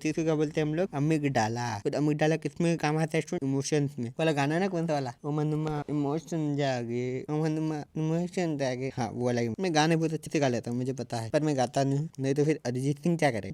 तीसरे क्या बोलते हैं हम लोग अमिगडाला। और अमिगडाला किसमें काम आता है स्टूडेंट? इमोशंस में। वाला गाना ना कौन सा वाला, ओ मनुमा इमोशन जागे, ओ मनुमा इमोशन जागे, हाँ वो वाला। मैं गाने बहुत अच्छे से गा लेता हूँ, मुझे पता है, पर मैं गाता नहीं तो फिर अरिजीत सिंह क्या करे।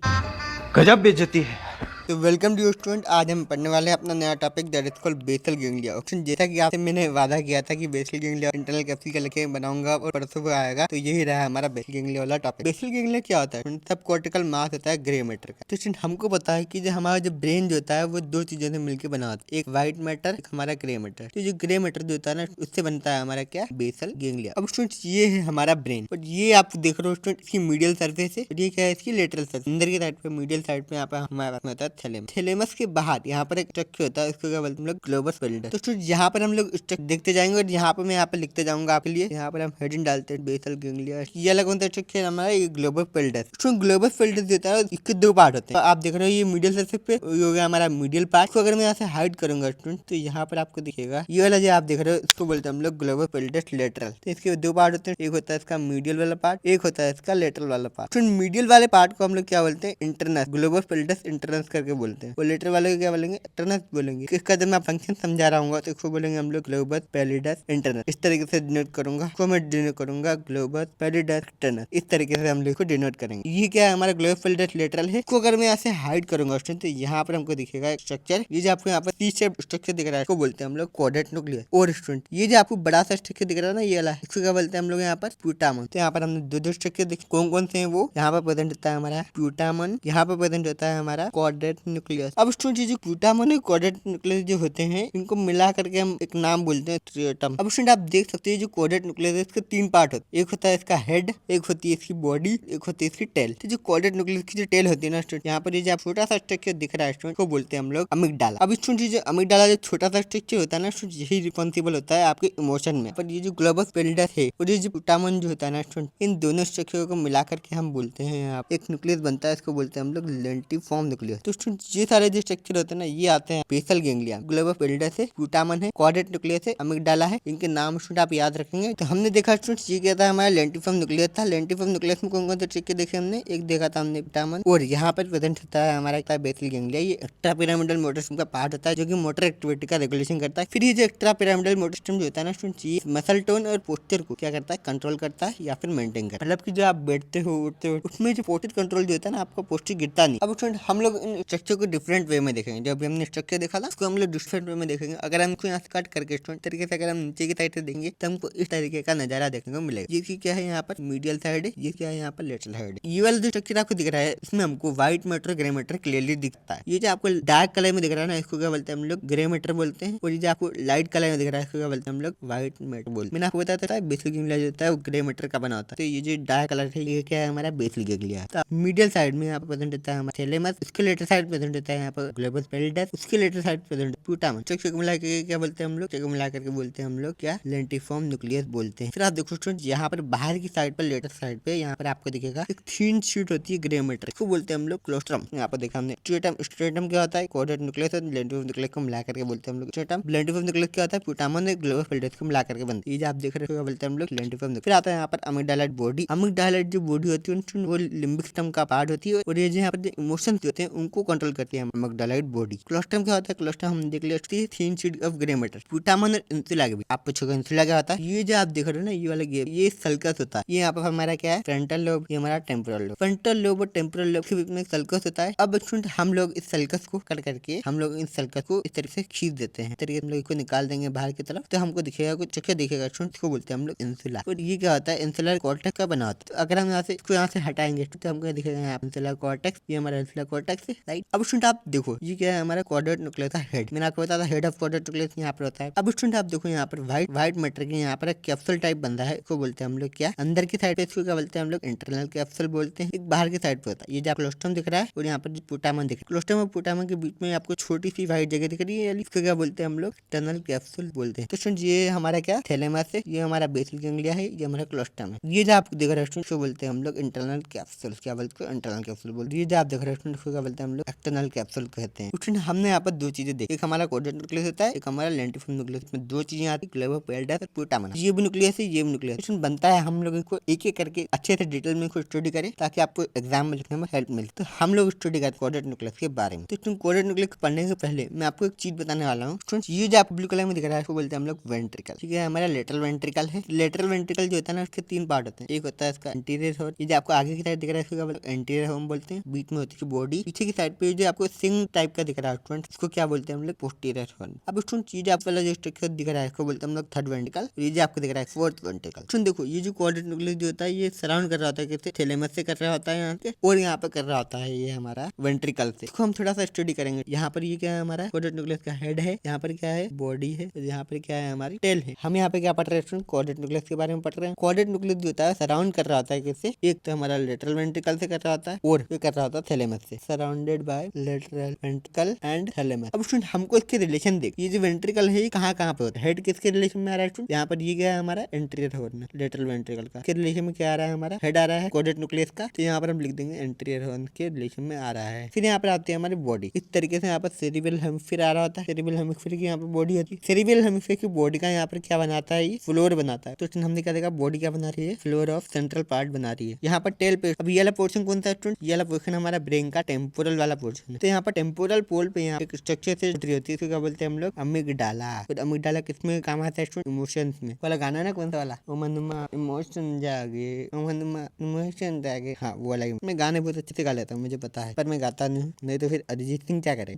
गजब बेइज्जती है। तो वेलकम टू स्टूडेंट। आज हम पढ़ने वाले हैं अपना नया topic that is called basal ganglia. Option जैसा कि आपसे मैंने वादा किया था कि बेसल गैंग्लिया इंटरनल कैप्सूल का लेके बनाऊंगा और परसों को आएगा, तो यही रहा हमारा बेसल गैंग्लिया वाला टॉपिक। बेसल गैंग्लिया क्या होता है? सब कॉर्टिकल मास होता है ग्रे मैटर का। तो स्टूडेंट हमको पता है कि जो हमारा जो ब्रेन जो होता है वो दो चीजों से मिलकर बना होता है, एक व्हाइट मैटर, एक हमारा ग्रे मैटर। तो जो ग्रे मैटर जो होता है ना, उससे बनता है हमारा क्या, बेसल गैंग्लिया। अब स्टूडेंट ये है हमारा ब्रेन, और ये आप देख रहे हो स्टूडेंट, इसकी मीडियल सर्फेस है और ये क्या है, इसकी लेटरल सर्फेस। अंदर की साइड पे मीडियल साइड पे यहाँ पे हमारे पास में होता है थैलेमस। थैलेमस के बाहर यहाँ पर एक स्ट्रक्चर होता है, इसको क्या बोलते हैं हम लोग, ग्लोबस पेल्डस। तो स्टूडेंट यहाँ पर हम लोग स्ट्रक्चर देखते जाएंगे और यहाँ पे मैं यहाँ पे लिखते जाऊंगा आपके लिए। यहाँ पर हम हेडिंग डालते हैं बेसल गैंग्लिया। ये अलग कौन सा स्ट्रक्चर हमारा, ये ग्लोबस पेल्डस। स्टूडेंट ग्लोबस पेल्डस देता है, इसके दो पार्ट होते हैं। तो आप देख रहे हो ये मीडियल सर्फेस पे ये हो गया हमारा मीडियल पार्ट। इसको अगर मैं यहाँ से हाइड करूंगा स्टूडेंट, तो यहाँ पर आपको दिखेगा ये वाला जो आप देख रहे हो, इसको बोलते हैं हम लोग ग्लोबस पेल्डस लेटरल। तो इसके दो पार्ट होते हैं, एक होता है इसका मीडियल वाला पार्ट, एक होता है इसका लेटरल वाला पार्ट। स्टूडेंट मीडियल वाले पार्ट को हम लोग क्या बोलते हैं, इंटरनस, ग्लोबस पेल्डस इंटरनस करके बोलते हैं। और लेटरल वाले को क्या बोलेंगे, इंटरनस बोलेंगे। इसका जब मैं फंक्शन समझा रहा हूँ तो इसको बोलेंगे हम लोग ग्लोबस पेलिडस इंटरनस। इस तरीके से डिनोट करूंगा, इसको मैं डिनोट करूंगा ग्लोबस पेलिडस इंटरनस। इस तरीके से हम लोग को डिनोट करेंगे। ये क्या है, हमारा ग्लोबस पेलिडस लेटरल है। इसको अगर मैं यहाँ से हाइड करूंगा स्टूडेंट, तो यहाँ पर हमको दिखेगा एक स्ट्रक्चर। ये जो आपको यहाँ पर सी शेप स्ट्रक्चर दिख रहा है, इसको बोलते हैं हम लोग कोडेट न्यूक्लियस। और स्टूडेंट ये जो आपको बड़ा सा स्ट्रक्चर दिख रहा है ना, ये वाला, इसको क्या बोलते हैं हम लोग यहाँ पर, प्यूटामन। तो यहाँ पर हमने दो दो स्ट्रक्चर देखे, कौन कौन से हैं वो। यहाँ पर प्रेजेंट होता है हमारा प्यूटामन, यहाँ पर प्रेजेंट होता है हमारा कोडेट न्यूक्लियस। अब स्टूडेंट ये जो प्यूटामन और कोडेट न्यूक्लियस जो होते हैं, इनको मिला करके हम एक नाम बोलते हैं स्ट्रेटम। अब स्टूडेंट आप देख सकते हैं जो कोडेट न्यूक्लियस है, इसके तीन पार्ट होते हैं। एक होता है इसका हेड, एक होती है इसकी बॉडी, एक होती है इसकी टेल। तो जो कोडेट न्यूक्लियस की जो टेल होती है ना स्टूडेंट, यहाँ पर ये जो छोटा सा स्ट्रक्चर दिख रहा है स्टूडेंट, को बोलते हैं हम लोग अमिगडाला। अब स्टूडेंट जो अमिगडाला जो छोटा सा स्ट्रक्चर होता है ना स्टूडेंट, यही रिस्पॉन्सिबल होता है आपके इमोशन में। पर ये जो ग्लोबस पेलिडस है और ये जो प्यूटामन जो होता है ना स्टूडेंट, इन दोनों स्ट्रक्चर को मिला करके हम बोलते हैं यहाँ एक न्यूक्लियस बनता है, इसको बोलते हैं हम लोग लेंटिफॉर्म न्यूक्लियस। तो स्टूडेंट ये सारे जो स्ट्रक्चर होते हैं ना, ये आते हैं बेसल गैंग्लिया। ग्लोबस पेलिडस है, प्यूटामन है, कोडेट न्यूक्लियस है, अमिगडाला है। इनके नाम स्टूडेंट आप याद रखेंगे। तो हमने देखा स्टूडेंट ये क्या था, हमारा लेंटिफॉर्म न्यूक्लियस था। लेंटिफॉर्म न्यूक्लियस में कौन कौन से स्ट्रक्चर देखे हमने, एक देखा था हमने प्यूटामन, और यहाँ पर प्रेजेंट होता है हमारा बेसल गैंग्लिया। ये एक्स्ट्रा पिरामिडल मोटर सिस्टम का पार्ट होता है, जो कि मोटर एक्टिविटी का रेगुलेशन करता है। फिर ये जो एक्स्ट्रा पिरामिडल मोटर सिस्टम जो होता है ना स्टूडेंट, ये मसल टोन और पोस्चर को क्या करता है, कंट्रोल करता है या फिर मेंटेन करता है। मतलब कि जो आप बैठते हो उठते हो, उसमें जो पोस्चर कंट्रोल जो होता है ना, आपका पोस्चर गिरता नहीं। अब स्टूडेंट हम लोग इन स्ट्रक्चर को डिफरेंट वे में देखेंगे। जब हमने स्ट्रक्चर देखा था, उसको हम लोग डिफरेंट वे में देखेंगे। अगर हमको यहाँ से कट करके स्टूडेंट तरीके से अगर हम नीचे की साइड से देंगे, तो हमको इस तरीके का नजारा देखने को मिलेगा। ये क्या है, यहाँ पर मीडियल साइड है, ये क्या है यहाँ पर लेटरल साइड है। ये वाला जो स्ट्रक्चर आपको दिख रहा है, इसमें हमको white matter grey matter clearly दिखता है। ये जो आपको डार्क कलर में दिख रहा है ना, इसको क्या बोलते हैं हम लोग, ग्रे मैटर बोलते हैं। और ये जो आपको लाइट कलर में दिख रहा है, इसको क्या बोलते हैं हम लोग, व्हाइट मैटर बोलते हैं। मैंने आपको बताया था बेसल गैंग्लिया जो होता है वो ग्रे मैटर का बना होता है। तो ये जो डार्क कलर है, ये क्या है, हमारा बेसल गैंग्लिया। तो मीडियल साइड में यहाँ पर प्रेजेंट होता है हमारा थैलेमस, उसके लेटर साइड प्रेजेंट होता है यहाँ पर ग्लोबस पेलिडस, उसके लेटर साइड प्रेजेंट प्यूटामन। स्ट्रक्चर को मिला के क्या बोलते हैं हम लोग, स्ट्रक्चर को मिला करके बोलते हैं हम लोग क्या, लेंटिफॉर्म न्यूक्लियस बोलते हैं। फिर आप देखो स्टूडेंट, यहाँ पर बाहर की साइड पर लेटर साइड पे यहाँ पर आपको दिखेगा एक थीन शीट होती है ग्रे मैटर, इसको बोलते हैं हम लोग क्लोस्ट्रम। यहाँ पर देखा हमने स्ट्रेटम। स्ट्रेटम क्या होता है, कोडेट न्यूक्लियस और लेंटिफॉर्म न्यूक्लियस को मिला करके बोलते हैं हम लोग स्ट्रेटम। लेंटिफॉर्म न्यूक्लियस क्या होता है, प्यूटामन और ग्लोबस पेलिडस को मिला करके बनती है। ये जो आप देख रहे हो बोलते हैं हम लोग लेंटिफॉर्म। फिर आता है यहाँ पर अमिगडाला बॉडी। अमिगडाला जो बॉडी होती है वो लिम्बिक सिस्टम का पार्ट होती है, और ये जो यहाँ पर जो इमोशंस होते हैं उनको कंट्रोल करती है अमिगडाला बॉडी। क्लोस्ट्रम क्या होता है, क्लोस्ट्रम हम देख लिया थीन शीट ऑफ ग्रे मैटर। प्यूटामन और इंसुला भी आप पूछोगे इंसुला क्या होता है। ये जो आप देख रहे हो ना, ये वाला गेम, ये सल्कस होता है। ये यहाँ पर हमारा क्या है, फ्रंटल लोब, ये हमारा टेम्पोरल लोब। फ्रंटल लोब और टेम्पोरल लोब के बीच में सल्कस होता है। अब स्टूडेंट हम लोग इस सल्कस को कट करके हम लोग इस सल्कस को इस तरीके से खींच देते हैं, तरीके हम लोग इसको निकाल देंगे बाहर की तरफ, तो हमको दिखेगा कुछ चक्कर दिखेगा स्टूडेंट, इसको बोलते हैं हम लोग इंसुला। और ये क्या होता है, इंसुलर कॉर्टेक्स का बना होता है। तो अगर हम यहाँ से इसको यहाँ से हटाएंगे तो हमको दिखेगा यहाँ इंसुलर कॉर्टेक्स, ये हमारा इंसुलर कॉर्टेक्स है, राइट। अब स्टूडेंट आप देखो, ये क्या है, हमारा कोडेट न्यूक्लियस का हेड। मैंने आपको बताया था हेड ऑफ कोडेट न्यूक्लियस यहाँ पर होता है। अब स्टूडेंट आप देखो, यहाँ पर व्हाइट मैटर के यहाँ पर एक कैप्सूल टाइप बनता है, इसको बोलते हैं हम लोग क्या, अंदर की साइड पे इसको क्या बोलते हैं हम लोग, इंटरनल कैप्सूल बोलते हैं। एक बाहर की साइड पे होता है। ये जो क्लोस्ट्रम दिख रहा है और यहाँ पर जो प्यूटामन दिख रहा है, क्लोस्ट्रम और प्यूटामन के बीच में आपको छोटी सी व्हाइट जगह दिख रही है, इसको क्या बोलते हैं हम लोग, इंटरनल कैप्सूल बोलते हैं। तो स्टूडेंट ये हमारा क्या, थैलेमस है, ये हमारा बेसल गैंग्लिया है, ये हमारा क्लोस्ट्रम है। ये जो आप देख रहे हैं स्टूडेंट, इसको बोलते हैं हम लोग इंटरनल कैप्सूल। क्या बोलते हैं, इंटरनल कैप्सूल बोलते हैं। ये जो आप देख रहे हैं स्टूडेंट, इसको क्या बोलते हैं हम लोग, एक्सटर्नल कैप्सूल कहते हैं। क्वेश्चन हमने यहाँ पर दो चीजें देखी, एक हमारा कोडेड न्यूक्लियस होता है, एक हमारा लेंटिफॉर्म न्यूक्लियस। इसमें दो चीजें आती है, क्लेवर पेल्डस और प्यूटामना। ये भी न्यूक्लियस है, ये भी न्यूक्लियस। क्वेश्चन बनता है हम लोगों को एक एक करके अच्छे से डिटेल में स्टडी करें ताकि आपको एग्जाम में लिखने में हेल्प मिले। तो हम लोग स्टडी करते कोडेड न्यूक्लियस के बारे में। तो कोडेड न्यूक्लियस पढ़ने से पहले मैं आपको एक चीज बताने वाला हूँ। ये जो आपको ब्लू कलर में दिख रहा है इसको बोलते हैं हम लोग वेंट्रिकल। ठीक है, हमारा लेटरल वेंट्रिकल है। लेटरल वेंट्रिकल जो होता है ना उसके तीन पार्ट होते हैं। एक होता है इसका एंटीरियर हॉर्न, ये जो आपको आगे की साइड दिख रहा है इसको क्या बोलते हैं एंटीरियर हॉर्न बोलते हैं। बीच में होती है बॉडी, पीछे की साइड पे जो आपको सिंग टाइप का दिख रहा है स्टूडेंट इसको क्या बोलते हैं हम लोग पोस्टीरियर हॉर्न। अब स्टूडेंट चीज आपको जो स्ट्रक्चर दिख रहा है इसको बोलते हैं हम लोग थर्ड वेंट्रिकल। ये जो आपको दिख रहा है फोर्थ वेंट्रिकल। सुन देखो, ये जो कोडेड न्यूक्लियस जो होता है ये सराउंड कर रहा होता है किससे, थैलेमस से कर रहा होता है यहाँ से, और यहाँ पे कर रहा होता है ये हमारा वेंट्रिकल से। इसको हम थोड़ा सा स्टडी करेंगे। यहाँ पर ये क्या है हमारा कोडेड न्यूक्लियस का हेड है, यहाँ पर क्या है बॉडी है, यहाँ पर क्या है हमारी टेल है। हम यहाँ पे क्या पढ़ रहे हैं कोडेड न्यूक्लियस के बारे में पढ़ रहे हैं। कोडेड न्यूक्लियस जो होता है सराउंड कर रहा होता है किससे, एक तो हमारा लेटरल वेंट्रिकल से कर रहा होता है और ये कर रहा होता है थैलेमस से। Surrounded by lateral ventricle and thalamus. अब स्टूडेंट हमको इसके रिलेशन देख, ये जो वेंट्रिकल है ये कहाँ पे होता है, हेड किसके रिलेशन में आ रहा है स्टूडेंट, यहाँ पर ये क्या है हमारा एंटीरियर हॉर्न लेटरल वेंट्रिकल का, के रिलेशन में क्या आ रहा है हमारा हेड आ रहा है कोडेड न्यूक्लियस का। तो यहाँ पर हम लिख देंगे एंटीरियर हॉर्न के रिलेशन में आ रहा है। फिर यहाँ पर आती है हमारी बॉडी। इस तरीके से यहाँ पर सेरिब्रल हेमिस्फीयर आ रहा होता है, सेरिब्रल हेमिस्फीयर की यहाँ पर बॉडी होती है। सेरिब्रल हेमिस्फीयर की बॉडी का यहाँ पर क्या बनाता है, ये फ्लोर बनाता है। तो हमने क्या देखा, बॉडी क्या बना रही है, फ्लोर ऑफ सेंट्रल पार्ट बना रही है। यहाँ पर टेल पे अब ये वाला पोर्शन कौन सा स्टूडेंट, ये वाला पोर्शन हमारा ब्रेन का टेम्पोरल वाला पोर्शन है। तो यहाँ पर टेम्पोरल पोल पे यहाँ एक स्ट्रक्चर से जुड़ी होती है, इसको क्या बोलते हैं हम लोग अमिगडाला। तो अमिगडाला किसमें काम आता है स्टूडेंट, इमोशंस में। वाला गाना है ना कौन सा वाला, ओमनमा इमोशन जागे, ओमनमा इमोशन जागे, हाँ वो वाला। मैं गाने बहुत अच्छे से गा लेता हूँ, मुझे पता है, पर मैं गाता नहीं तो फिर अरिजीत सिंह क्या करे।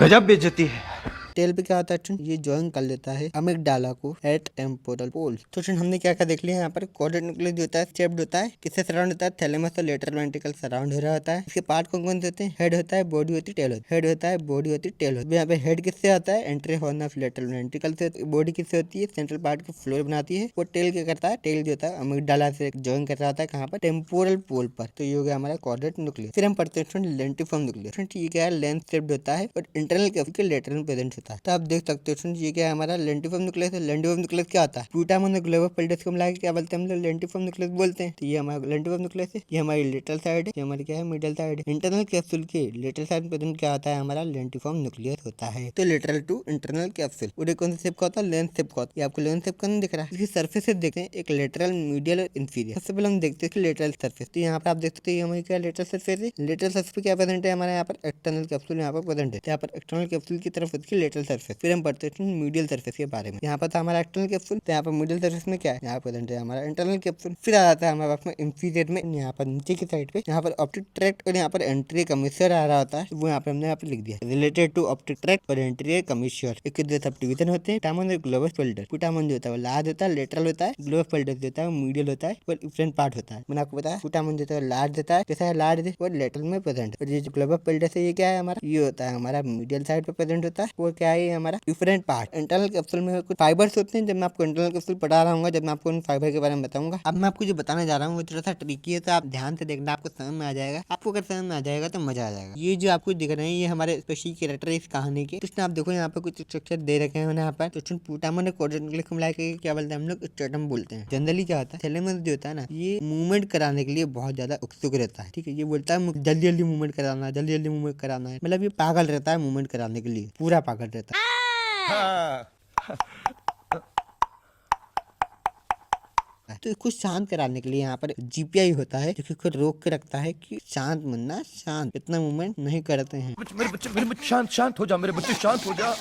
गजब बेइज्जती है। टेल पे क्या होता है, ये ज्वाइन कर लेता है अमिगडाला को एट टेम्पोरल पोल। तो हमने क्या क्या देख लिया यहाँ पर, कोडेड न्यूक्लियस जो होता है स्टेप्ड होता है, किससे सराउंड होता है, थैलेमस और लेटरल वेंट्रिकल सराउंड हो रहा होता है। इसके पार्ट कौन कौन से होते हैं, हेड होता है, बॉडी होती है, टेल होती है। हेड होता है, बॉडी होती है, टेल होती है। यहाँ पे हेड किससे आता है, entry horn of lateral ventricle से। बॉडी किससे होती है, सेंट्रल पार्ट को फ्लोर बनाती है। और टेल क्या करता है, टेल जो होता है अमिगडाला से ज्वाइन कर रहा होता है कहाँ पर, टेम्पोरल पोल पर। तो ये हो गया हमारा कोडेड न्यूक्लियस। फिर हम पढ़ते हैं लेंटिफॉर्म न्यूक्लियस। ये क्या है, लेंथ शेप्ड होता है और इंटरनल कैविटी के लेटरल में प्रेजेंट होता है। तो आप देख सकते हो ये क्या है हमारा लेंटिफॉर्म न्यूक्लियस है। लेंटिफॉर्म न्यूक्लियस क्या होता है, प्यूटामन और ग्लोबल पेल्टस को मिला के क्या बोलते हैं हम लोग, लेंटिफॉर्म न्यूक्लियस बोलते हैं। तो ये हमारा लेंटिफॉर्म न्यूक्लियस है, ये हमारी लेटरल साइड है, ये हमारी क्या है मिडल साइड है। इंटरनल कैप्सूल के लेटरल साइड में प्रेजेंट क्या होता है हमारा लेंटिफॉर्म न्यूक्लियस होता है। तो लेटरल टू इंटरनल कैप्सूल। और कौन सा शेप का होता है, लेंथ शेप का होता है। ये आपको लेंथ शेप का नहीं दिख रहा है। इसकी सर्फेस से देखते हैं, एक लेटरल, मीडियल और इंफीरियर। सबसे पहले हम देखते हैं लेटरल सर्फेस। तो यहाँ पर आप देख सकते हैं हमारी क्या लेटरल सर्फेस है। लेटरल सर्फेस पे क्या प्रेजेंट है हमारे यहाँ पर एक्सटर्नल कैप्सूल यहाँ पर प्रेजेंट है। यहाँ पर एक्सटर्नल कैप्सूल की तरफ होती है लेटरल सर्फेस। फिर हम पढ़ते हैं मीडियल सर्फेस के बारे में। यहाँ पर था हमारा एक्सटर्नल कैप्सूल, तो यहाँ पर मिडिल सर्फेस में क्या है, यहाँ प्रेजेंट है हमारा इंटरनल कैप्सूल। फिर आ जाता है हमारे पास में इंफीरियर में, यहाँ पर नीचे की साइड पे, यहाँ पर ऑप्टिक ट्रैक्ट और यहाँ पर एंट्री कमिश्योर आ रहा होता है। वो यहाँ पे हमने यहाँ पे लिख दिया, रिलेटेड टू ऑप्टिक ट्रैक्ट और एंट्री कमिश्योर। एक सब डिवीजन होते हैं, पिटामन और ग्लोबस फिल्टर। पिटामन जो होता है वो लार्ज होता है, लेटरल होता है। ग्लोबस फिल्टर जो होता है वो मीडियल होता है और डिफरेंट पार्ट होता है। मैंने आपको बताया पिटामन जो होता है लार्ज होता है, कैसा है लार्ज है और लेटरल में प्रेजेंट। और ये जो ग्लोबस फिल्टर है ये क्या है हमारा, ये होता है हमारा मीडियल साइड पे प्रेजेंट होता है। वो क्या है हमारा डिफरेंट पार्ट। इंटरनल कैप्सूल में कुछ फाइबर्स होते हैं, जब मैं आपको इंटरनल कैप्सूल पढ़ा रहा हूँ, जब मैं आपको उन फाइबर के बारे में बताऊंगा। अब मैं आपको जो बताने जा रहा हूँ वो थोड़ा सा ट्रिकी है, तो आप ध्यान से देखना, आपको समझ में आ जाएगा। आपको अगर समझ में आ जाएगा तो मजा आ जाएगा। ये जो आपको दिख रहे हैं ये हमारे स्पेशल कैरेक्टर है इस कहानी के। तो आप देखो यहाँ पे कुछ स्ट्रक्चर दे रखे हैं यहाँ पर। तो पुटामन और कोडेड न्यूक्लियस को मिला के क्या बोलते हैं हम लोग, स्ट्रेटम बोलते हैं। जनरली क्या होता है, थैलेमस जो होता है ना, ये मूवमेंट कराने के लिए बहुत ज्यादा उत्सुक रहता है। ठीक है, ये बोलता है जल्दी जल्दी मूवमेंट कराना है, जल्दी जल्दी मूवमेंट कराना है। मतलब ये पागल रहता है मूवमेंट कराने के लिए, पूरा पागल रहता है। तो इसको शांत कराने के लिए यहाँ पर जीपीआई होता है जो कि खुद रोक के रखता है कि शांत बनना, शांत, इतना मूवमेंट नहीं करते हैं। मेरे बच्चे शांत हो जा, मेरे बच्चे शांत हो जा।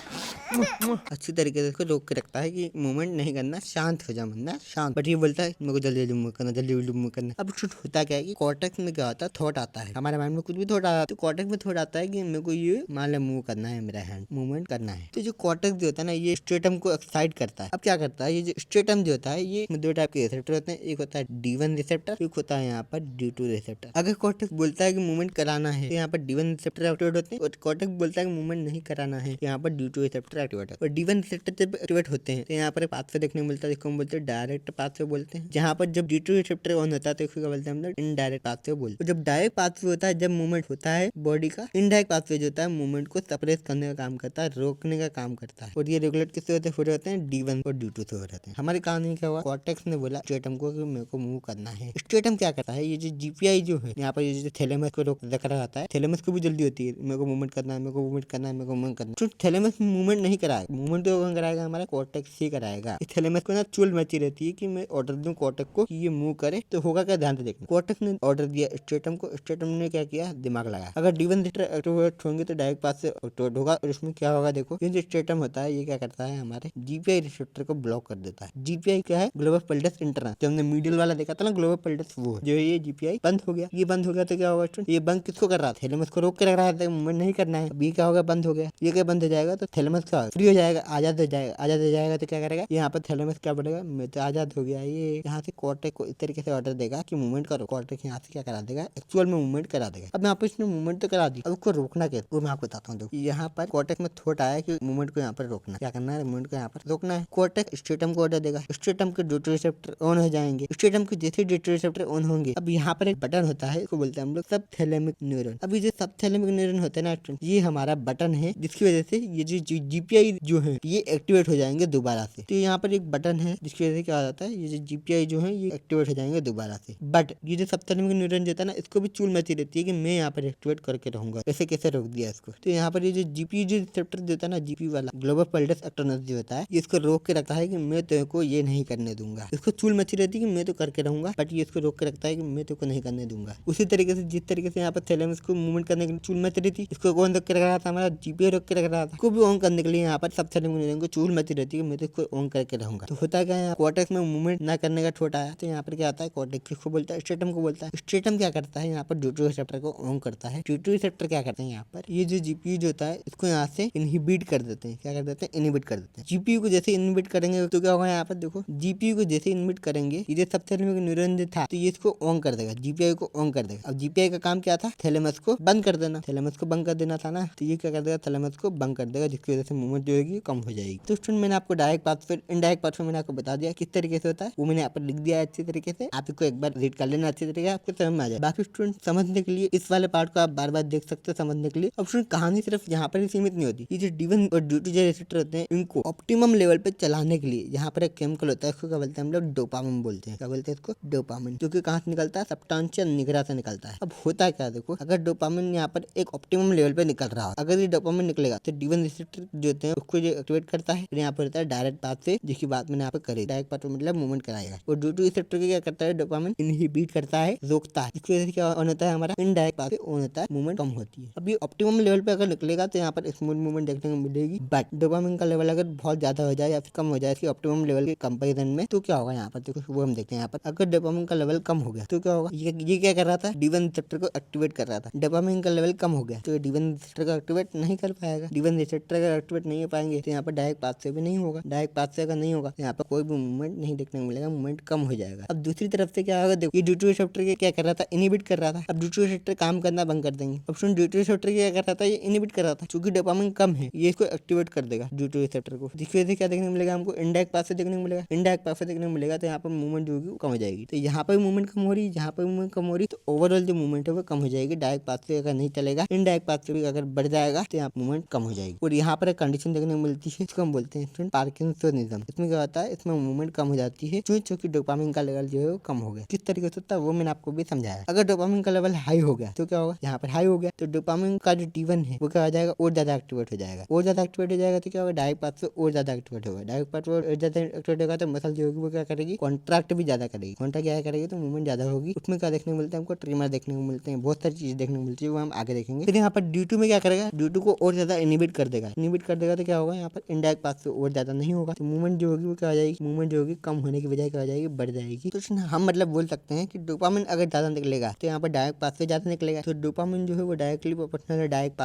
अच्छी तरीके से इसको रोक के रखता है कि मूवमेंट नहीं करना, शांत हो जा बनना, शांत। बट ये बोलता है मेरे को जल्दी जल्दी मूव करना, जल्दी जल्दी मूव करना। अब कुछ होता क्या है कि कॉर्टेक्स में क्या होता है, थॉट आता है हमारे माइंड में, कुछ भी थॉट आता है तो कॉर्टेक्स में थॉट आता है कि मेरे को ये मान लो मूव करना है, मेरा हैंड मूवमेंट करना है। तो जो कॉर्टेक्स जो होता है ना, ये स्ट्रेटम को एक्साइट करता है। अब क्या करता है, ये जो स्ट्रेटम जो होता है ये दो टाइप के रिसेप्टर होते हैं। एक होता है D1 रिसेप्टर, एक होता है यहाँ पर D2 रिसेप्टर। अगर कॉर्टेक्स बोलता है कि मूवमेंट कराना है तो यहाँ पर D1 रिसेप्टर एक्टिवेट होते हैं, और कॉर्टेक्स बोलता है कि मूवमेंट नहीं कराना है तो यहाँ पर D2 रिसेप्टर एक्टिवेट होते हैं। और D1 रिसेप्टर जब एक्टिवेट होते हैं तो यहाँ पर पाथवे देखने को मिलता है, जिसको हम बोलते हैं डायरेक्ट पाथवे बोलते हैं। जहाँ पर जब D2 रिसेप्टर ऑन होता है तो इसको क्या बोलते हैं हम लोग, इनडायरेक्ट पाथवे बोलते हैं। जब डायरेक्ट पाथवे होता है, जब मूवमेंट होता है बॉडी का, इनडायरेक्ट पाथवे जो होता है मूवमेंट को सप्रेस करने का काम करता है, रोकने का काम करता है। और ये रेगुलेट किससे होते हैं, D1 और D2 से हो जाते हैं। हमारी कहानी क्या हुआ, कॉर्टेक्स ने बोला स्ट्रेटम को कि मेरे को मूव करना है। स्ट्रेटम क्या करता है, ये जो जीपीआई जो है यहाँ पर ये जो थैलेमस को रोक रखा रहता है, थैलेमस को भी जल्दी होती है मेरे को मूवमेंट करना है, मेरे को मूवमेंट करना है, मेरे को मूवमेंट करना है। तो थैलेमस मूवमेंट नहीं कराएगा, मूवमेंट तो कौन कराएगा, हमारा कॉर्टेक्स ही कराएगा। इस थैलेमस को ना चुल मची रहती है कि मैं ऑर्डर दूं कॉर्टेक्स को कि ये मूव करे, तो होगा क्या, ध्यान से देखना। कॉर्टेक्स ने ऑर्डर दिया स्ट्रेटम को, स्ट्रेटम ने क्या किया, दिमाग लगाया। अगर D1 एक्टिवेट होंगे तो डायरेक्ट पास से एक्टिवेट होगा और इसमें क्या होगा देखो, ये जो स्ट्रेटम होता है ये क्या करता है, हमारे जीपीआई रिसेप्टर को ब्लॉक कर देता है। जीपीआई क्या है, ग्लोबल पल्स इंटरनल, जो हमने मीडियल वाला देखा था ना ग्लोबल पल्स, वो है। जो ये जीपीआई बंद हो गया, ये बंद हो गया तो क्या होगा स्टूडेंट, ये बंद किसको कर रहा था, थैलेमस को रोक के रख रहा था, मूवमेंट नहीं करना है। अभी क्या होगा, बंद हो गया, ये क्या बंद हो जाएगा तो थैलेमस का फ्री हो जाएगा, आजाद हो जाएगा। आजाद हो जाएगा तो क्या करेगा, यहाँ पर थैलेमस क्या बोलेगा, मैं तो आजाद हो गया। ये यहाँ से कॉर्टेक्स को इस तरीके से ऑर्डर देगा कि मूवमेंट करो, कॉर्टेक्स यहाँ से क्या करा देगा, एक्चुअल में मूवमेंट करा देगा। अब यहाँ पर इसने मूवमेंट तो करा दी, अब उसको रोकना कैसे, वो मैं आपको बताता हूँ। देखो यहाँ पर कॉर्टेक्स में थॉट आया कि मूवमेंट को यहाँ पर रोकना, क्या करना है, मूवमेंट को यहाँ पर रोकना है। कॉर्टेक्स स्ट्रेटम को ऑर्डर देगा, स्ट्रेटम के ड्यूटी रिसेप्टर ऑन हो जाएंगे। स्ट्रेटम के जैसे ड्यूटी रिसेप्टर ऑन होंगे, अब यहाँ पर एक बटन होता है, इसको बोलते हैं हम लोग सब थैलेमिक न्यूरॉन। अब ये जो सब थैलेमिक न्यूरॉन होते हैं ना, ये हमारा बटन है जिसकी वजह से ये जो जीपीआई जो है ये एक्टिवेट हो जाएंगे दोबारा से। तो यहाँ पर एक बटन है जिसकी वजह से क्या हो जाता है, ये जो जीपीआई जो है ये एक्टिवेट हो जाएंगे दोबारा से। बट ये जो सब थैलेमिक न्यूरॉन जो है ना, इसको भी चूल मची रहती है कि मैं यहाँ पर एक्टिवेट करके रहूंगा, ऐसे कैसे रोक दिया इसको। तो यहाँ पर ये जो जीपी जो रिसेप्टर देता है ना, जीपी वाला ग्लोबल पल्स एक्टोनस जो होता है, इसको रोक के रखता है कि मैं तेरे को ये नहीं करने दूंगा। इसको चूल मची रहती है कि मैं तो करके रहूंगा, बट ये इसको रोक के रखता है कि मैं तेरे को नहीं करने दूंगा। उसी तरीके से जिस तरीके से यहाँ पर थैलेमस को मूवमेंट करने के लिए चूल मची रहती है, इसको कौन रोक के रख रहा था, हमारा जीपीआई रोक के रख रहा था। इसको भी ऑन करने के लिए यहाँ पर सब थैलेमस को चूल मची रहती है, मैं तो इसको ऑन करके रहूंगा। तो होता क्या है, कॉर्टेक्स में मूवमेंट ना करने का छोटा है, तो यहाँ पर क्या आता है, कॉर्टेक्स किसको बोलता है, स्ट्रेटम को बोलता है। स्ट्रेटम क्या करता है, यहाँ पर ड्यूटी रिसेप्टर को ऑन करता है। ड्यूटी रिसेप्टर क्या करते हैं, यहाँ पर ये जो जीपीयू जो होता है इसको यहाँ से इनहिबिट कर देते हैं। क्या कर देते हैं, इनहिबिट कर देते हैं। जीपीयू को जैसे इनहिबिट करेंगे तो क्या होगा, यहाँ पर देखो जीपीयू को जैसे इनहिबिट करेंगे, ये सब थैलेमिक न्यूरॉन जो था तो ये इसको ऑन कर देगा, जीपीआई को ऑन कर देगा। अब जीपीआई का काम क्या था, थैलेमस को बंद कर देना, थैलेमस को बंद कर देना था ना, तो ये क्या कर देगा, थैलेमस को बंद कर देगा, जिसकी वजह से मूवमेंट जो होगी कम हो जाएगी। तो स्टूडेंट मैंने आपको डायरेक्ट पाथ फिर इनडायरेक्ट पाथ मैंने आपको बता दिया किस तरीके से होता है, वो मैंने यहाँ पर लिख दिया है अच्छी तरीके से। आप इसको एक बार रीड कर लेना अच्छी तरीके से, आपको समझ में आ जाए। बाकी स्टूडेंट समझने के लिए इस वाले पार्ट को आप बार बार देख सकते हो समझने के लिए। अब स्टूडेंट कहानी सिर्फ यहाँ पर ही सीमित नहीं होती, ये जो D1 और D2 जो रिसेप्टर होते हैं इनको ऑप्टिमम लेवल पे चलाने के लिए यहाँ पर एक केमिकल होता है, इसको क्या बोलते हैं हम लोग, डोपामिन बोलते हैं। क्या बोलते हैं इसको, डोपामिन, जो कि कहाँ से निकलता है, सबस्टेंशियल निगरा से निकलता है। अब होता क्या देखो, अगर डोपामिन यहाँ पर एक ऑप्टिमम लेवल पे निकल रहा है, अगर ये डोपामिन निकलेगा तो D1 रिसेप्टर जो होते हैं उसको जो एक्टिवेट करता है, फिर यहाँ पर होता है डायरेक्ट पाथ से, जिसकी बात मैंने यहाँ पर करी, डायरेक्ट पाथ मतलब मूवमेंट कराएगा। और D2 रिसेप्टर क्या करता है, डोपामिन इनहिबिट करता है, रोकता है, इसकी वजह से क्या ऑन होता है, हमारा इनडायरेक्ट पाथ से ऑन होता है, मूवमेंट कम होती है। अब ये ऑप्टिमम लेवल पे अगर निकलेगा तो यहाँ पर स्मूथ मूवमेंट देखने को मिलेगी। बट डोपामिन का लेवल अगर बहुत ज्यादा हो जाए या फिर कम हो जाए इसके ऑप्टिमम लेवल के कंपैरिजन में, तो क्या होगा यहाँ पर देखो, वो हम देखते हैं। यहाँ पर अगर डोपामिन का लेवल कम हो गया तो क्या होगा, ये क्या कर रहा था, D1 रिसेप्टर को एक्टिवेट कर रहा था। डोपामिन का लेवल कम हो गया तो D1 रिसेप्टर को एक्टिवेट नहीं कर पाएगा। D1 रिसेप्टर अगर एक्टिवेट नहीं हो पाएंगे तो यहाँ पर डायरेक्ट पाथ से भी नहीं होगा। डायरेक्ट पाथ से अगर नहीं होगा तो यहाँ पर कोई भी मूवमेंट नहीं देखने को मिलेगा, मूवमेंट कम हो जाएगा। अब दूसरी तरफ से क्या होगा, देखो ये D2 रिसेप्टर के क्या कर रहा था, इनहिबिट कर रहा था। अब D2 रिसेप्टर काम करना बंद कर देंगे। अब सुन, D2 रिसेप्टर क्या कर रहा था, ये इनहिबिट कर रहा था, क्योंकि डोपामिन कम है ये इसको एक्टिवेट कर देगा D2 रिसेप्टर को। जिसकी वजह से क्या देखने को मिलेगा, हमको इनडायरेक्ट पाथ से देखने को मिलेगा। इनडायरेक्ट पाथ से देखने को मिलेगा तो यहाँ पर मूवमेंट जो होगी वो कम हो जाएगी। तो यहाँ पर मूवमेंट कम हो रही है, यहाँ पर मूवमेंट कम हो रही है, तो ओवरऑल जो मूवमेंट है वो कम हो जाएगी। डायरेक्ट पाथ से अगर नहीं चलेगा, इनडायरेक्ट पाथ से भी अगर बढ़ जाएगा तो यहाँ मूवमेंट कम हो जाएगी। और यहाँ पर एक कंडीशन देखने को मिलती है, इसको हम बोलते हैं पार्किंसनिज्म। इसमें क्या होता है, इसमें मूवमेंट कम हो जाती है क्योंकि डोपामिन का लेवल जो है वो कम हो गया। किस तरीके से होता है वो मैंने आपको भी समझाया। अगर डोपामिन का लेवल हाई हो गया तो क्या होगा, यहाँ पर हाई हो गया तो डोपामिन का जो D1 है वो क्या हो जाएगा, और ज्यादा एक्टिवेट हो जाएगा। और ज्यादा एक्टिवेट हो जाएगा तो क्या होगा, डायरेक्ट पाथ से और ज्यादा एक्टिवेट होगा। डायरेक्ट पाथ और ज्यादा एक्टिवेट होगा तो मसल जो होगी वो क्या करेगी, कॉन्ट्रैक्ट भी ज्यादा करेगी। कॉन्ट्रैक्ट क्या करेगी तो मूवमेंट ज्यादा होगी। उसमें क्या देखने को मिलता है, हमको ट्रिमर देखने को मिलते हैं, बहुत सारी चीजें देखने को मिलती है, वो हम आगे देखेंगे। फिर यहाँ पर D2 में क्या करेगा, D2 को और ज्यादा इनहिबिट कर देगा। इनहिबिट कर देगा तो क्या होगा, यहाँ पर इनडायरेक्ट पाथ से और ज्यादा नहीं होगा, तो मूवमेंट जो होगी वो क्या हो जाएगी, मूवमेंट जो होगी कम होने की बजाय क्या हो जाएगी, बढ़ जाएगी। तो हम मतलब बोल सकते हैं कि डोपामिन अगर ज्यादा निकलेगा तो यहाँ पर डायरेक्ट पाथ से ज्यादा निकलेगा। तो डोपामिन जो है वो डायरेक्टली प्रोपोर्शनल है डायरेक्ट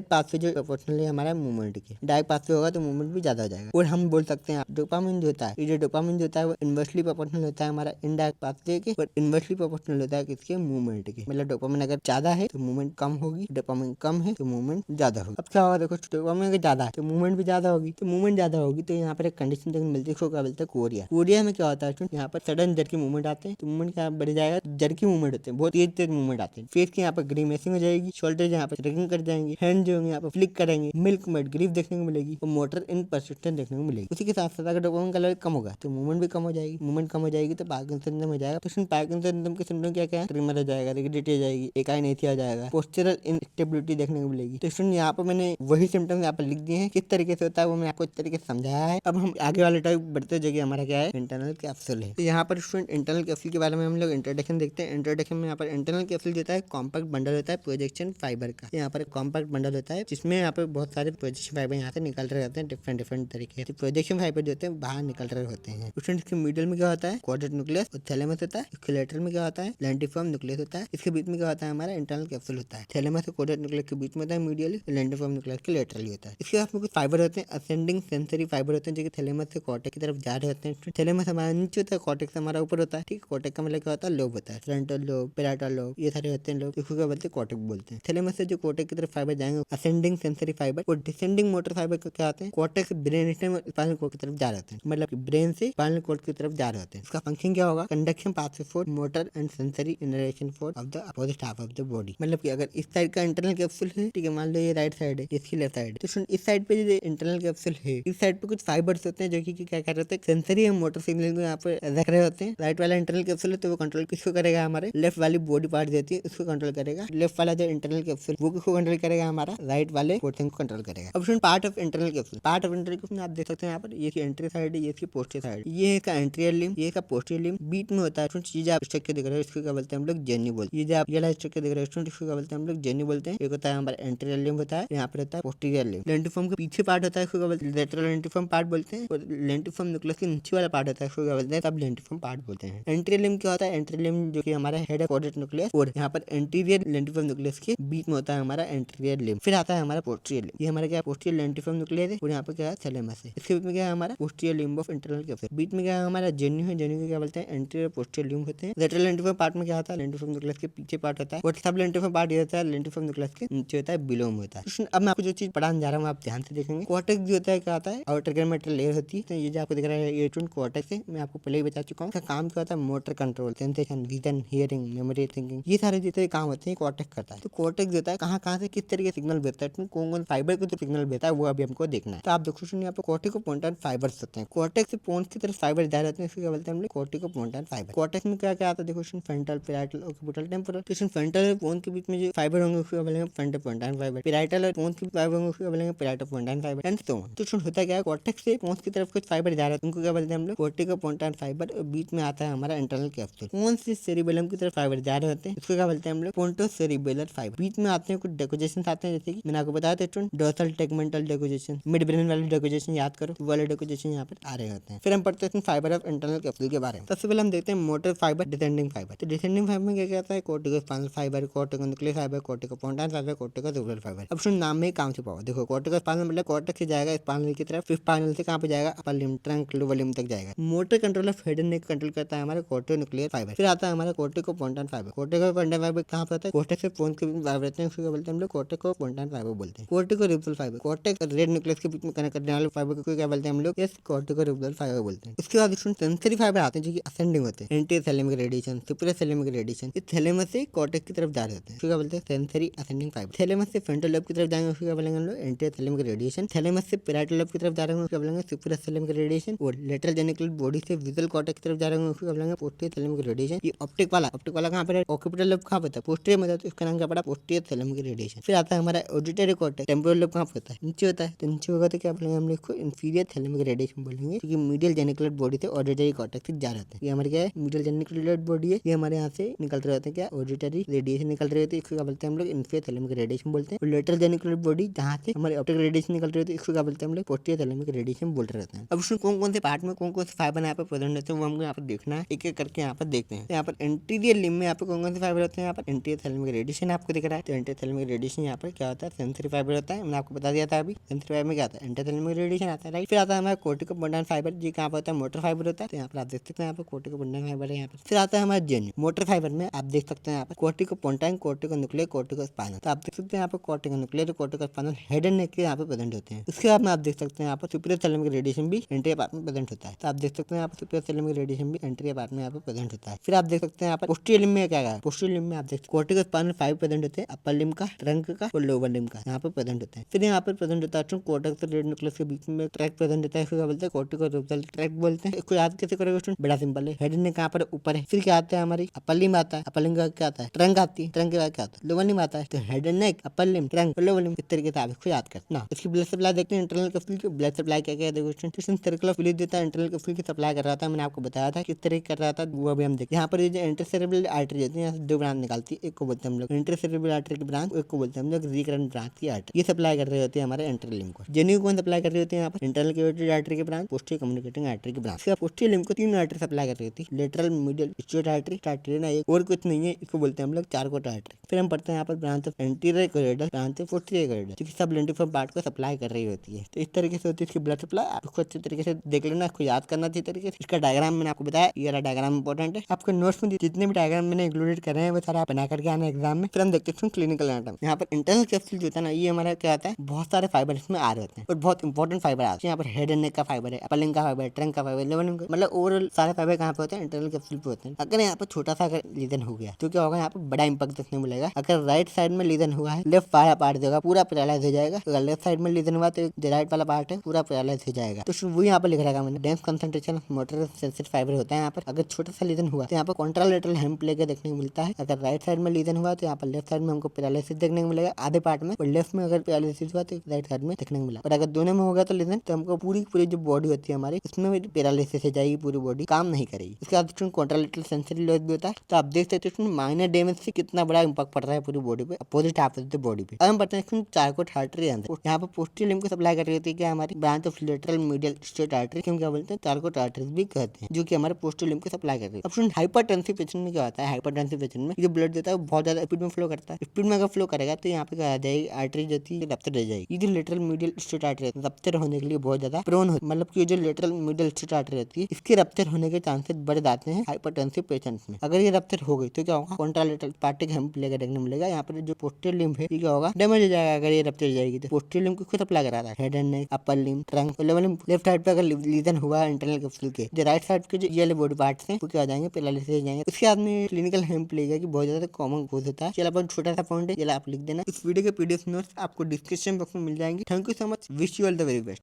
पाथ से जो प्रोपोर्शनल है हमारा मूवमेंट के। डायरेक्ट पाथ से होगा तो मूवमेंट भी ज्यादा हो जाएगा। और हम बोल सकते हैं डोपामिन जो होता है, ये जो डोपामिन जो होता है वो इनवर्सली प्रोपोर्शनल होता है हमारा इनडायरेक्ट पाथ से के, और इनवर्सली प्रोपोर्शनल होता है किसके, मूवमेंट के। मतलब डोपामिन अगर ज्यादा है तो मूवमेंट कम होगी, डोपामिन कम है तो मूवमेंट ज्यादा होगी। अब क्या होगा देखो, डोपामिन अगर ज्यादा है तो मूवमेंट भी ज्यादा होगी, तो मूवमेंट ज्यादा होगी तो यहाँ पर एक कंडीशन देखने मिलती है, उसको क्या बोलते हैं, कोरिया। कोरिया में क्या होता है, यहाँ पर सडन जर्की मूवमेंट आते हैं, तो मूवमेंट क्या बढ़ जाएगा, जर्की मूवमेंट होते हैं, बहुत तेज तेज मूवमेंट आते हैं। फेस की यहाँ पर ग्रीमेसिंग हो जाएगी, शोल्डर यहाँ पर ट्रेकिंग कर जाएंगे, हैंड जो होंगे यहाँ पर फ्लिक करेंगे, मिल्क मेड ग्रीफ देखने को मिलेगी, और मोटर इन परसिस्टेंट देखने को मिलेगी। उसी के साथ साथ अगर डोपामिन का लेवल कम होगा तो मूवमेंट भी कम हो जाएगी, मूवमेंट कम हो जाएगी तो पार्किंसन हो जाएगा। तो पार्किंसन के सिम्टम क्या क्या है, ट्रिमर हो जाएगा, रिगिडिटी हो जाएगी, एकाइनेसिया आ जाएगा, पोस्चरल इनस्टेबिलिटी देखने को मिलेगी। तो स्टूडेंट यहाँ पर मैंने वही सिम्टम्स यहाँ पर लिख दिए हैं, किस तरीके से होता है वो मैं आपको इस तरीके से समझाया है। अब हम आगे वाले टाइप बढ़ते जो कि हमारा क्या है, इंटरनल कैप्सूल है। तो यहाँ पर स्टूडेंट इंटरनल कैप्सूल के बारे में हम लोग इंट्रोडक्शन देखते हैं। इंट्रोडक्शन में यहाँ पर इंटरनल कैप्सूल देता है कॉम्पैक्ट बंडल होता है प्रोजेक्शन फाइबर का। यहाँ पर कॉम्पैक्ट बंडल होता है जिसमें यहाँ पर बहुत सारे प्रोजेक्शन फाइबर यहाँ से निकल रहे होते हैं डिफरेंट तरीके से। प्रोजेक्शन फाइबर जो होते हैं बाहर निकल रहे होते हैं। स्टूडेंट इसके मिडल में क्या होता है, क्वाड्रेट न्यूक्लियस और थैलेमस होता है। इसके लेटरल में क्या होता है, लेंटिफॉर्म न्यूक्लियस होता है। इसके बीच में क्या होता है, हमारा इंटरनल कैप्सूल होता है। थैलेमस और क्वाड्रेट न्यूक्लियस के बीच में होता है मीडियली, लेंटिफॉर्म न्यूक्लियस के लेटरली होता है। इसके बाद में कुछ फाइबर होते हैं असेंडिंग सेंसरी फाइबर होते हैं जो कि थैलेमस से कॉर्टेक्स की तरफ जा रहे होते हैं। थैलेमस हमारा नीचे होता है, कॉर्टेक्स हमारा ऊपर होता है। ठीक, कॉर्टेक्स का मतलब क्या होता है, लोब होता है, फ्रंटल लोब, पैराइटल लोब, ये सारे होते हैं लोब, इसको क्या बोलते हैं, कॉर्टेक्स बोलते हैं। थैलेमस से जो कॉर्टेक्स की तरफ फाइबर जाएंगे असेंडिंग सेंसरी फाइबर, और डिसेंडिंग मोटर फाइबर को क्या आते हैं, कॉर्टेक्स ब्रेन स्पाइनल कोर्ड की तरफ जा रहे होते हैं, मतलब ब्रेन से स्पाइनल कोर्ड की तरफ जा रहे होते हैं। इसका फंक्शन क्या होगा, conduction pathway for motor and sensory innervation for of the opposite half of the body. मतलब कि अगर इस साइड का इंटरनल कैप्सूल है, ठीक है, मान लो ये राइट साइड है, इसकी लेफ्ट साइड है, तो इस साइड पे जो इंटरनल कैप्सूल है, इस साइड पे कुछ फाइबर्स होते हैं जो कि क्या कर रहे होते हैं, सेंसरी और मोटर सिग्नल को यहाँ पे रख रहे होते हैं। राइट वाला इंटरनल कैप्सूल है तो वो कंट्रोल किसको करेगा, हमारे लेफ्ट वाली बॉडी पार्ट देती है उसको कंट्रोल करेगा। लेफ्ट वाला जो इंटरनल कैप्सूल वो किसको कंट्रोल करेगा, हमारा राइट वाले पोर्शन को कंट्रोल करेगा। अब सुन part of internal capsule, part of internal capsule आप देख सकते हैं यहाँ पर, ये एंट्री साइड है, ये इसकी पोस्टीरियर साइड, ये इसका एंटीरियर लिम्ब, ये इसका पोस्टीरियर लिम्ब, बीच में होता है चीज आप स्ट्रक्चर देख रहे हो, इसको क्या बोलते हैं हम लोग, जेनी बोलते हैं। ये जो आप ये स्ट्रक्चर देख रहे हो इसको क्या बोलते हैं हम लोग, जेनी बोलते हैं। एक होता है हमारा एंटीरियर लिम्ब होता है, यहाँ पर होता है पोस्टीरियर लिम्ब। लेंटिफॉर्म के पीछे पार्ट होता है इसको क्या बोलते हैं, लेटरल लेंटिफॉर्म पार्ट बोलते हैं, और लेंटिफॉर्म न्यूक्लियस के नीचे वाला पार्ट होता है इसको क्या बोलते हैं, सब लेंटिफॉर्म पार्ट बोलते हैं। एंटीरियर लिम्ब क्या होता है, एंटीरियर लिम्ब जो कि हमारा हेड है क्वाड्रेट न्यूक्लियस, और यहाँ पर एंटीरियर लेंटिफॉर्म न्यूक्लियस के बीच में होता है हमारा एंटीरियर लिम्ब। फिर आता है हमारा पोस्टीरियर लिम्ब, ये हमारा क्या पोस्टीरियर लेंटिफॉर्म न्यूक्लियस है, और यहाँ पर क्या है थैलेमस है। इसके बीच में क्या है हमारा posterior limb of internal capsule, बीच में क्या है हमारा जेन्यू है, जेन्यू को क्या बोलते हैं, एंटीरियर पोस्टीरियर लिम्ब होते हैं। लेटरल लेंटिफॉर्म पार्ट में क्या होता है, लेंटिफॉर्म न्यूक्लियस के पीछे पार्ट होता है, और सब लेंटिफॉर्म पार्ट ये होता है लेंटिफॉर्म न्यूक्लियस के नीचे होता है, बिलोम होता है। अब मैं आपको जो चीज पढ़ाने जा रहा हूँ आप ध्यान से देखेंगे। कॉर्टेक्स जो होता है क्या आता है, आउटर ग्रामेटल लेयर होती है। तो ये जो आपको दिख रहा है ये कॉर्टेक्स है, मैं आपको पहले ही बता चुका हूँ। इसका काम क्या होता है, motor control, sensation, vision, hearing, memory, thinking, ये सारे जितने काम होते हैं कॉर्टेक्स करता है। तो कॉर्टेक्स होता है कहाँ कहाँ से किस तरीके सिग्नल भेजता है, कौन कौन फाइबर को जो सिग्नल भेजता है वो अभी हमको देखना है। तो आप देखो यहाँ पे कॉर्टिकोपोन्टाइन फाइबर्स होते हैं, कॉर्टेक्स से पोन्स की तरफ फाइबर जा रहे हैं, इसको क्या बोलते हैं हम लोग, कॉर्टिकोपोन्टाइन फाइबर। कॉर्टेक्स में क्या क्या आता है देखो, फ्रंटल, पैराइटल, ऑक्सीपिटल, टेम्पोरल। तो फ्रंटल और पोन्स के बीच में जो फाइबर होंगे उसको बोलेंगे फ्रंटोपोन्टाइन फाइबर, पैराइटल और पोन्स के फाइबर होंगे उसको बोलेंगे पैराइटोपोन्टाइन फाइबर, एंड सो ऑन। तो होता क्या है, कॉर्टेक्स से पोन्स की तरफ कुछ फाइबर जा रहा है उनको क्या बोलते हैं हम लोग, कॉर्टिकोपोन्टाइन फाइबर, और बीच में आता है हमारा इंटरनल कैप्सूल। पोन्स से सेरिबेलम की तरफ फाइबर जा रहे होते हैं, इसको क्या बोलते हैं हम लोग, पोन्टोसेरिबेलर फाइबर। बीच में आते हैं कुछ डेकोजेशन आते हैं, जैसे कि मैंने आपको बताया था डोर्सल टेगमेंटल डेकोजेशन, मिड ब्रेन वाले डेकोजेशन याद करो, वाले डेकोजेशन यहाँ पर आ रहे होते हैं। फिर हम पढ़ते हैं फाइबर ऑफ इंटरनल कैप्सूल के बारे में। सबसे पहले हम देखते हैं मोटर फाइबर, डिसेंडिंग फाइबर। तो डिसेंडिंग फाइबर में क्या कहता है, corticospinal fibre, corticonuclear fibre, corticopontine fibre, corticospinal fibre. अब सुन नाम में काम से पाओ, देखो कॉर्टिकोस्पाइनल मतलब कॉर्टेक्स से जाएगा स्पाइनल की तरफ, फिर स्पाइनल से कहाँ पे जाएगा, upper limb, trunk, lower limb तक जाएगा। Motor control of head and neck control करता है हमारा कॉर्टिकोन्यूक्लियर फाइबर। फिर आता है हमारा कॉर्टिकोपोन्टाइन फाइबर। कॉर्टिकोपोन्टाइन फाइबर कहाँ पे होता है, कॉर्टेक्स से पोन्स के बीच में फाइबर रहते हैं, उसको बोलते हैं हम लोग कॉर्टिकोपोन्टाइन फाइबर बोलते हैं। कॉर्टिकोरिबुलर फाइबर, कॉर्टेक्स रेड न्यूक्लियस के बीच में कनेक्ट करने वाले फाइबर को क्या बोलते हैं हम लोग, यस, कॉर्टिकोरिबुलर फाइबर बोलते हैं। इसके बाद सेंसरी फाइबर आते हैं जो कि असेंडिंग होते हैं, एंटीथैलेमिक रेडिएशन, सुपराथैलेमिक रेडिएशन, ये थैलेमस से कॉर्टेक्स की तरफ जा रहे होते हैं, उसको क्या बोलते हैं, सेंसरी असेंडिंग फाइबर। थैलेमस से फ्रंटल लोब की तरफ जाएंगे उसको क्या बोलेंगे हम लोग, एंटीथैलेमिक रेडिएशन। थैलेमस से पैराइटल लोब की तरफ जा रहे हैं उसको क्या बोलेंगे, सुपराथैलेमिक रेडिएशन। और लेटरल जेनिकुलर बॉडी से विजुअल कॉर्टेक्स की तरफ जा रहे हैं उसको क्या बोलेंगे, पोस्टीरियर रेडिएशन। ये ऑप्टिक वाला कहाँ पर है, ऑक्सीपिटल लोब कहाँ पर है, पोस्टीरियर में, तो इसका नाम क्या पड़ा, पोस्टीरियर थैलेमिक रेडिएशन। फिर आता है हमारा ऑडिटरी कॉर्टेक्स, टेम्पोरल लोब कहाँ पर होता है, नीचे होता है, तो नीचे होगा तो क्या बोलेंगे हम लोग को, इंफीरियर थैलेमिक रेडिएशन बोलेंगे, क्योंकि मीडियल जेनिकुलर बॉडी से ऑडिटरी कॉर्टेक्स जा रहे हैं। ये हमारे क्या है, मीडियल जेनिकुलर बॉडी है, ये हमारे यहाँ से निकल रहे होते हैं क्या, ऑडिटरी रेडिएशन निकल रहे होते हैं, इसको क्या बोलते हैं हम लोग, इंफीरियर थैलेमिक रेडिएशन बोलते हैं। और लेटरल जेनिकुलर बॉडी जहाँ से हमारे ऑप्टिक रेडिएशन निकल रहे होते हैं इसको क्या बोलते हैं हम लोग, पोस्टीरियर थैलेमिक रेडिएशन बोल रहे होते हैं। अब उसमें कौन कौन से पार्ट में कौन कौन से फाइबर यहाँ पे प्रेजेंट होते हैं वो हमको यहाँ पर देखना है, एक एक करके यहाँ पर देखते हैं। यहाँ पर एंटीरियर लिम्ब में यहाँ पे कौन कौन से फाइबर होते हैं, यहाँ पर एंटीरियर थैलेमिक रेडिएशन आपको दिख रहा है, तो एंटीरियर थैलेमिक रेडिएशन यहाँ पर क्या होता है, सेंसरी फाइबर होता है, मैंने आपको बता दिया था अभी। सेंसरी फाइबर में क्या आता है, एंटीरियर थैलेमिक रेडिएशन आता है, राइट। फिर आता है हमारा कॉर्टिकोपोन्टाइन फाइबर, जी कहाँ पर होता है, मोटर फाइबर होता है, तो यहाँ पर आप देख सकते हैं यहाँ पर कॉर्टिकोपोन्टाइन फाइबर है यहाँ पर। फिर आता है हमारा जेन्यू, मोटर फाइबर में आप देख सकते हैं यहाँ पर कॉर्टिकोपोन्टाइन, कॉर्टिकोन्यूक्लियर, कॉर्टिकोस्पाइनल, तो आप देख सकते हैं यहाँ पर कॉर्टिकोन्यूक्लियर, कॉर्टिकोस्पाइनल हेड एंड नेक के यहाँ पे प्रेजेंट होते हैं। उसके बाद में आप देख सकते हैं यहाँ पर सुपीरियर थैलेमिक रेडिएशन भी एंटीरियर पार्ट में प्रेजेंट होता है, तो आप देख सकते हैं यहाँ पर सुपीरियर थैलेमिक रेडिएशन भी एंटीरियर पार्ट में यहाँ पे प्रेजेंट होता है। फिर आप देख सकते हैं यहाँ पर पोस्टीरियर लिम्ब में क्या है, पोस्टीरियर लिम्ब में आप देख कॉर्टिकोस्पाइनल फाइबर प्रेजेंट होते हैं, अपर लिम्ब का, ट्रंक का और लोअर लिम्ब का यहाँ पे प्रेजेंट होता है। फिर यहाँ पर प्रेजेंट होता है कॉर्टेक्स और रेड न्यूक्लियस के बीच में ट्रैक प्रेजेंट होता है, इसको क्या बोलते हैं, कॉर्टिकोरिबुलर ट्रैक बोलते हैं। इसको याद कैसे करोगे स्टूडेंट? बड़ा सिंपल है, हेड नेक कहाँ पर ऊपर है, फिर क्या आता है हमारी अपर लिम्ब आता है, अपर लिम्ब का क्या आता है ट्रंक आती है, ट्रंक के बाद क्या आता है लोअर लिम्ब आता है। तो head and neck, upper limb, trunk, lower limb, इस तरीके से आप इसको याद करना। इसकी ब्लड सप्लाई देखते हैं इंटरनल कैप्सूल की। ब्लड सप्लाई क्या क्या देखो स्टूडेंट, सर्कुलर फ्लूइड देता है, इंटरनल कैप्सूल की सप्लाई कर रहा था, मैंने आपको बताया था किस तरह कर रहा था वो भी हम देखते हैं। यहाँ पर ये जो इंटरसेरेब्रल आर्टरी होती है यहाँ से दो ब्रांच निकालती है, एक को बोलते हैं हम लोग इंटरसेरेब्रल आर्टरी की ब्रांच, एक को बोलते हैं हम लोग रिकरेंट ब्रांच की आर्टरी। ये सप्लाई कर रहे होते हैं हमारे इंटरनल लिम्ब को। जेन्यू कौन सप्लाई कर रही होती है यहाँ पर इंटरनल कैरोटिड आर्टरी की ब्रांच, पोस्टीरियर कम्युनिकेटिंग आर्टरी की ब्रांच। पोस्टीरियर लिम्ब को तीन आर्टरी सप्लाई कर रही होती है, लेटरल, मीडियल, स्ट्रेट आर्टरी, टार्टेरियन एक और कुछ नहीं है, इसको बोलते हैं हम लोग चारकोट आर्टरी। फिर हम पढ़ते हैं यहाँ पर branch of anterior corridor, branch of posterior corridor, जो कि सब लेंटिफॉर्म पार्ट को सप्लाई कर रही होती है। तो इस तरीके से होती है इसकी ब्लड सप्लाई। आपको अच्छे तरीके से देख लेना, इसको याद करना अच्छी तरीके से। इसका डायग्राम मैंने आपको बताया, ये वाला डायग्राम इंपॉर्टेंट है। आपके नोट्स में जितने भी डायग्राम मैंने इंक्लूडेड करे हैं वो सारे आप बना करके आना एग्जाम में। फिर हम देखते हैं क्लिनिकल एनाटॉमी। यहाँ पर इंटरनल कैप्सूल जो होता है ना, ये हमारा क्या आता है, बहुत सारे फाइबर इसमें आ रहे होते हैं और बहुत इंपॉर्टेंट फाइबर आते हैं। यहाँ पर हेड एंड नेक का फाइबर है, अपर लिम्ब का फाइबर है, ट्रंक का फाइबर, लोअर लिम्ब का, मतलब ओवरऑल सारे फाइबर कहाँ पे होते हैं इंटरनल कैप्सूल पे होते हैं। अगर यहाँ पर छोटा सा अगर लीजन हो गया तो क्या होगा, यहाँ पर बड़ा इंपैक्ट देखने मिलेगा। अगर राइट साइड में लीजन हुआ है, लेफ्ट वाला पार्ट देगा पूरा पैरालाइज हो जाएगा। अगर लेफ्ट साइड में लीजन हुआ तो जो राइट वाला पार्ट है पूरा पैरालाइज हो जाएगा। तो वो यहाँ पर लिख रखा मैंने, dense concentration motor sensitive fibre होता है यहाँ पर। अगर छोटा सा लीजन हुआ तो यहाँ पर कॉन्ट्रालेटरल हेम्प्लेग देखने को मिलता है। अगर राइट साइड में लीजन हुआ तो यहाँ पर लेफ्ट साइड में हमको पैरालिसिस देखने को मिलेगा आधे पार्ट में, और लेफ्ट में अगर पैरालिसिस हुआ तो राइट साइड में देखने को मिला। और अगर दोनों में होगा तो लीजन, तो हमको पूरी जो बॉडी होती है हमारी उसमें भी पैरालिसिस हो जाएगी, पूरी बॉडी काम नहीं करेगी। इसके बाद कॉन्ट्रालेटरल सेंसरी लॉस भी होता है। तो आप देख सकते हो माइनर डैमेज से कितना बड़ा इंपैक्ट पड़ रहा है पूरी बॉडी पे, अपोजिट ऑपोजिट बॉडी पे। अब हम पढ़ते हैं चारकोट आर्टरी अंदर। यहाँ पर पोस्टीरियर लिम्ब को सप्लाई कर रही होती है कि हमारी branch of lateral medial straight artery, हम क्या बोलते हैं चारकोट आर्टरी भी कहते हैं, जो कि हमारे पोस्टीरियर लिम्ब को सप्लाई कर रही है। अब स्टूडेंट हाइपरटेंसिव पेशेंट में क्या होता है, हाइपरटेंसिव पेशेंट में जो ब्लड देता है वो बहुत ज्यादा स्पीड में फ्लो करता है। स्पीड में अगर फ्लो करेगा तो यहाँ पे क्या आ जाएगी, आर्टरी जो थी रप्चर हो जाएगी। ये जो lateral medial straight artery rupture होने के लिए बहुत ज्यादा प्रोन हो, मतलब कि जो लेटरल मीडियल स्ट्रेट आर्टरी रहती है इसके रप्चर होने के चांसेस बढ़ जाते हैं हाइपरटेंसिव पेशेंट्स में। अगर ये रप्चर हो गई तो क्या होगा, कॉन्ट्रालेटरल पार्ट के हेम्प्लेग देखने मिलेगा। यहाँ पर जो पोस्टीरियर लिम्ब है ये क्या होगा, डैमेज हो जाएगा। अगर ये रप्चर हो जाएगी तो पोस्टीरियर लिम्ब को खुद सप्लाई करा था, head and neck, upper limb, trunk, lower limb. Left side पे अगर लीजन हुआ इंटरनल कैप्सूल के, जो राइट साइड के जो ये बॉडी पार्ट्स हैं वो क्या हो जाएंगे, पैरालिसिस हो जाएंगे। इसके बाद में क्लिनिकल हेम्प्लेग है कि बहुत ज्यादा कॉमन कोज होता है। चलो अपन छोटा सा पॉइंट है, चलो आप लिख देना। इस वीडियो के पीडीएफ नोट्स आपको डिस्क्रिप्शन बॉक्स में मिल जाएंगे। Thank you so much, wish you all the very best.